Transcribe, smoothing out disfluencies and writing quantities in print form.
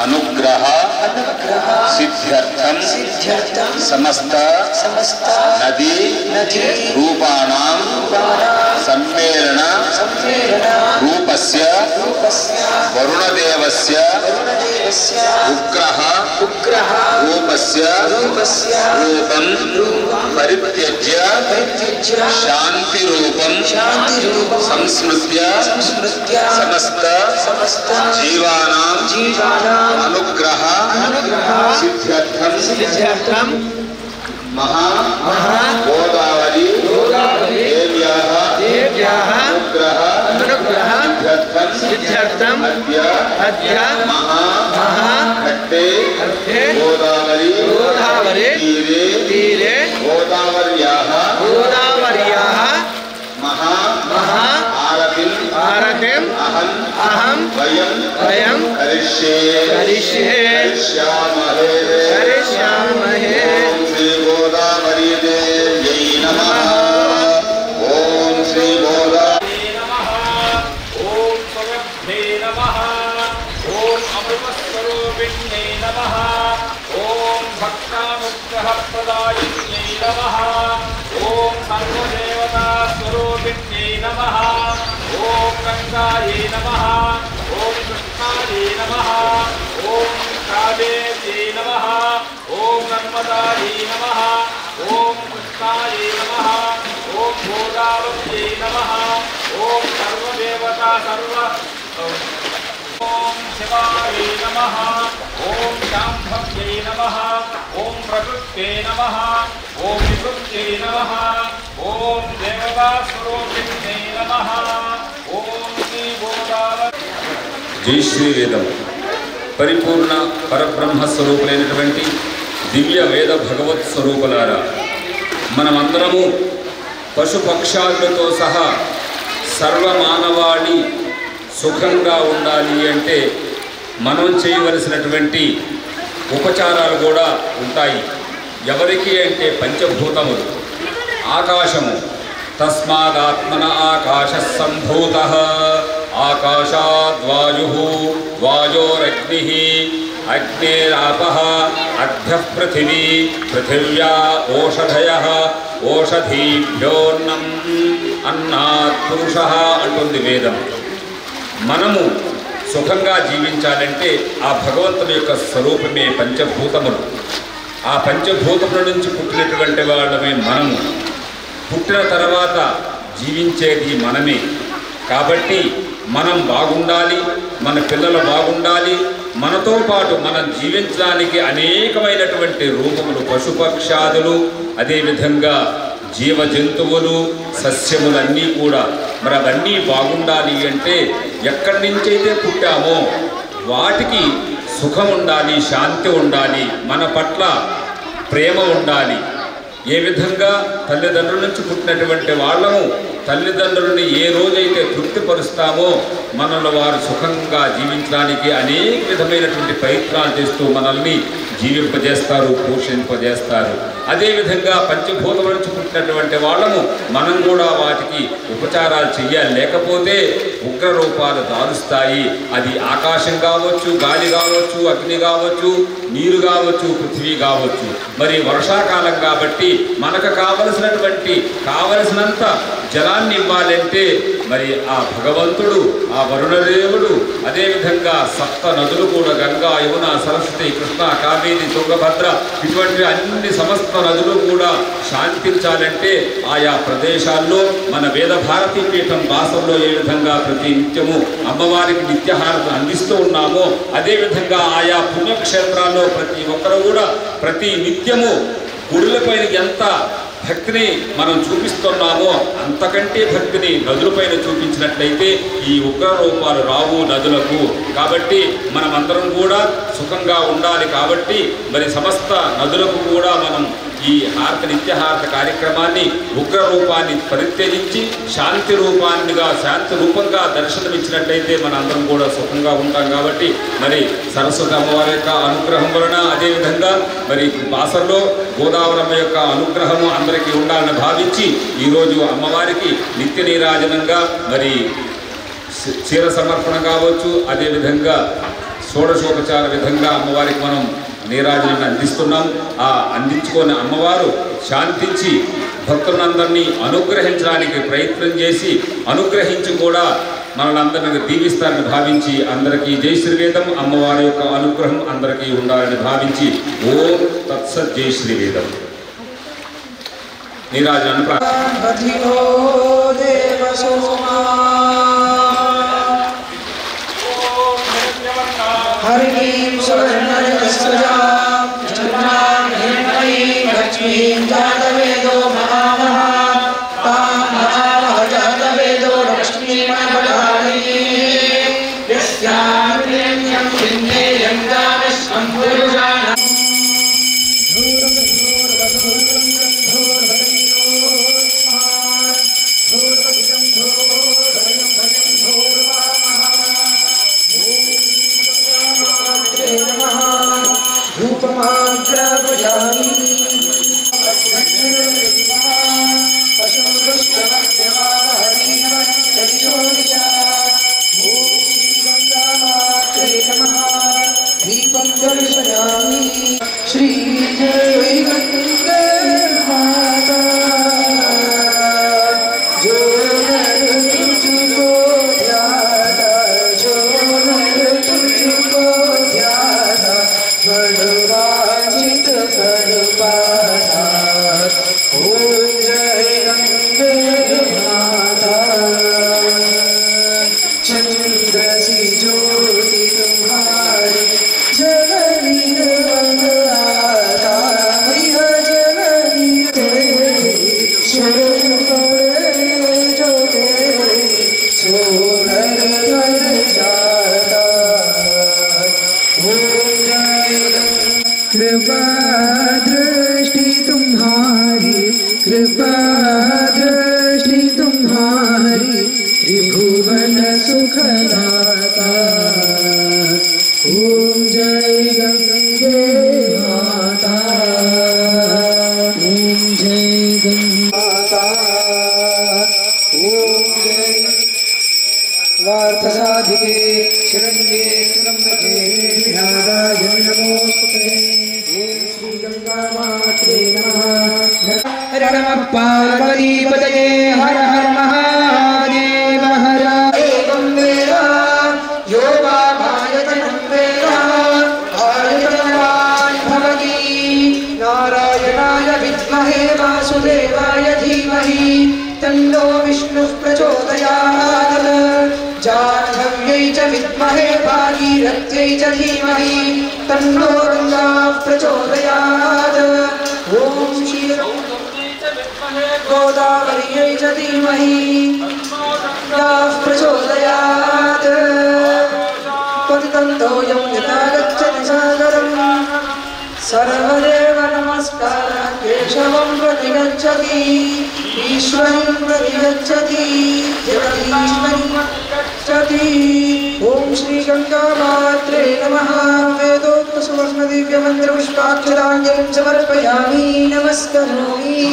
अनुग्रह सिद्ध्यर्थम समस्त नदी रूपाणां सम्मेलन रूपस्य वरुणदेवस्य उग्रह रूपस्य रूपं परित्यज्य शांति रूपं संस्मृत्य समस्त जीवानां अनुग्रह सिद्ध्यर्थम महा गोदावरी देव्याः अनुग्रह सिद्ध्यर्थम अद्य महा घट्टे गोदावरी तीरे गोदावर्याः महा आरतिं अहं वयं करिष्यामहे। ओम श्री गोदावरी देव्यै नमः। ओम श्री गोदावरी नमः। ओम स्वभ्ये नमः। ओम अमृतस्वरूपिण्यै नमः। ओम भक्तानुग्रहप्रदायिन्यै नमः। ओम सर्वदेवता स्वरूपिण्यै नमः। ओम गंगायै नमः। ओम कृष्णायै नमः। ओम कावेर्यै नमः। ओम नर्मदायै नमः। ओम कृष्णायै नमः। ओम गोदावर्यै नमः। ओम सर्वदेवता ओम शिवाय नमः। ओम शाम्भव्यै नमः। ओम प्रकृत्यै नमः। ओम विकृत्यै नमः। ओम देवता स्वरूपिण्यै नमः। ओम श्री गोदावरी। जय श्री वेदम परिपूर्ण परब्रह्म स्वरूपुలైనటువంటి దివ్య వేద భగవత్ స్వరూపులారా, మనమందరము పశుపక్షాదులతో సహా సర్వమానవాళి సుఖంగా ఉండాలి అంటే మనం చేయవలసినటువంటి ఉపచారాలు కూడా ఉంటాయి. ఎవరికి అంటే పంచభూతములు. ఆకాశము, తస్మాదాత్మన ఆకాశ సంభూతః. ఆకాశాద్వాయుః, వాయోరగ్నిః, అగ్నేరాపః, అద్భ్యః పృథివీ, పృథివ్యా ఓషధయః, ఓషధీభ్యోన్నం, అన్నాత్ పురుషః అంటుంది వేదం. మనము సుఖంగా జీవించాలంటే ఆ భగవంతుని యొక్క స్వరూపమే పంచభూతములు. ఆ పంచభూతముల నుంచి పుట్టినటువంటి వాళ్ళమే మనము. పుట్టిన తర్వాత జీవించేది మనమే. కాబట్టి మనం బాగుండాలి, మన పిల్లలు బాగుండాలి. మనతో పాటు మనం జీవించడానికి అనేకమైనటువంటి రూపములు, పశుపక్షాదులు, అదేవిధంగా జీవ జంతువులు, సస్యములన్నీ కూడా మరి అవన్నీ బాగుండాలి అంటే ఎక్కడి నుంచైతే పుట్టామో వాటికి సుఖం ఉండాలి, శాంతి ఉండాలి, మన పట్ల ప్రేమ ఉండాలి. ఏ విధంగా తల్లిదండ్రుల నుంచి పుట్టినటువంటి వాళ్ళము తల్లిదండ్రులని ఏ రోజైతే తృప్తిపరుస్తామో మనల్ని వారు సుఖంగా జీవించడానికి అనేక విధమైనటువంటి ప్రయత్నాలు చేస్తూ మనల్ని జీవింపజేస్తారు, పోషింపజేస్తారు. అదేవిధంగా పంచభూతముల నుంచి పుట్టినటువంటి వాళ్ళము మనం కూడా వాటికి ఉపచారాలు చెయ్యాలి. లేకపోతే ఉగ్ర రూపాలు దాలుస్తాయి. అది ఆకాశం కావచ్చు, గాలి కావచ్చు, అగ్ని కావచ్చు, నీరు కావచ్చు, పృథివీ కావచ్చు. మరి వర్షాకాలం కాబట్టి మనకు కావలసినంత జలాన్ని ఇవ్వాలంటే మరి ఆ భగవంతుడు, ఆ వరుణదేవుడు, అదేవిధంగా సప్త నదులు కూడా గంగా, యమున, సరస్వతి, కృష్ణ, కావేరి, తుంగభద్ర ఇటువంటి అన్ని సమస్త నదులు కూడా శాంతించాలంటే ఆయా ప్రదేశాల్లో మన వేదభారతీ పీఠం భాషల్లో ఏ విధంగా ప్రతి నిత్యము అమ్మవారికి నిత్యహారతి అందిస్తూ ఉన్నామో అదేవిధంగా ఆయా పుణ్యక్షేత్రాల్లో ప్రతి ఒక్కరు కూడా ప్రతి నిత్యము గుడులపైన ఎంత భక్తిని మనం చూపిస్తున్నామో అంతకంటే భక్తిని నదులపైన చూపించినట్లయితే ఈ ఉగ్ర రూపాలు రావు నదులకు. కాబట్టి మనమందరం కూడా సుఖంగా ఉండాలి. కాబట్టి మరి సమస్త నదులకు కూడా మనం ఈ హారతి నిత్యహారతి కార్యక్రమాన్ని ఉగ్ర రూపాన్ని పరిత్యజించి శాంతి రూపంగా దర్శనమిచ్చినట్లయితే మనందరం కూడా సుఖంగా ఉంటాం. కాబట్టి మరి సరస్వతి అమ్మవారి యొక్క అనుగ్రహం వలన అదేవిధంగా మరి బాసర్లో గోదావరమ్మ యొక్క అనుగ్రహము అందరికీ ఉండాలని భావించి ఈరోజు అమ్మవారికి నిత్య నీరాజనంగా మరి చీర సమర్పణ కావచ్చు, అదేవిధంగా షోడశోపచార విధంగా అమ్మవారికి మనం నీరాజనాన్ని అందిస్తున్నాం. ఆ అందించుకొని అమ్మవారు శాంతించి భక్తులందరినీ అనుగ్రహించడానికి ప్రయత్నం చేసి అనుగ్రహించి కూడా మనల్ని దీవిస్తారని భావించి అందరికీ జై శ్రీవేదం. అమ్మవారి యొక్క అనుగ్రహం అందరికీ ఉండాలని భావించి ఓం తత్సత్ జై శ్రీవేదం. నీరాజనాన్ని हरिं सुवर्णरजस्वजां चन्द्रां हिरण्मयीं लक्ष्मीं जातवेदो महामहा तां महामह जातवेदो लक्ष्मीमणपटालयीं यस्यां प्रेम्यं चिन्तेयं गाविश्वं पुरुषाणाम् श्री जय गंगे माता जो नर तुझको ध्याता जो नर तुझको ध्याता मनवांछित फल पाता। ओम जय गंगे माता चंद्र सी ज्योति तुम्हारी जननी कृपा दृष्टि तुम्हारी कृपा दृष्टि तुम्हारी त्रिभुवन सुखदाता। ओम जय गंगे माता ओम जय गंगे माता ओम जय वार्तसाधिके शरण्ये त्र्यंबके नारायण नमोस्तुते। हर नमः पार्वती पतये हर हर महादेव हर एवं वेद योगामायतनं वेद आयतनवान् भवति नारायणाय विद्महे वासुदेवाय धीमहि तन्नो विष्णुः प्रचोदयात् जाह्नव्यै च विद्महे भागीरथ्यै च धीमहि तन्नो गङ्गाः प्रचोदयात्। ॐ श्री गोदावर्यै च धीमहि गङ्गाः प्रचोदयात्। पतितन्तोऽयं यथा गच्छति सागरं सर्वदेव नमस्कारः केशवं प्रति गच्छति ईश्वरीं प्रति गच्छति जगदीश्वरीं गच्छति। ओम श्री गंगा मात्रे नमः। वेदोक्त सुवर्ण दिव्य मंत्र पुष्पाक्षरांजलिं समर्पयामि नमस्करोमि।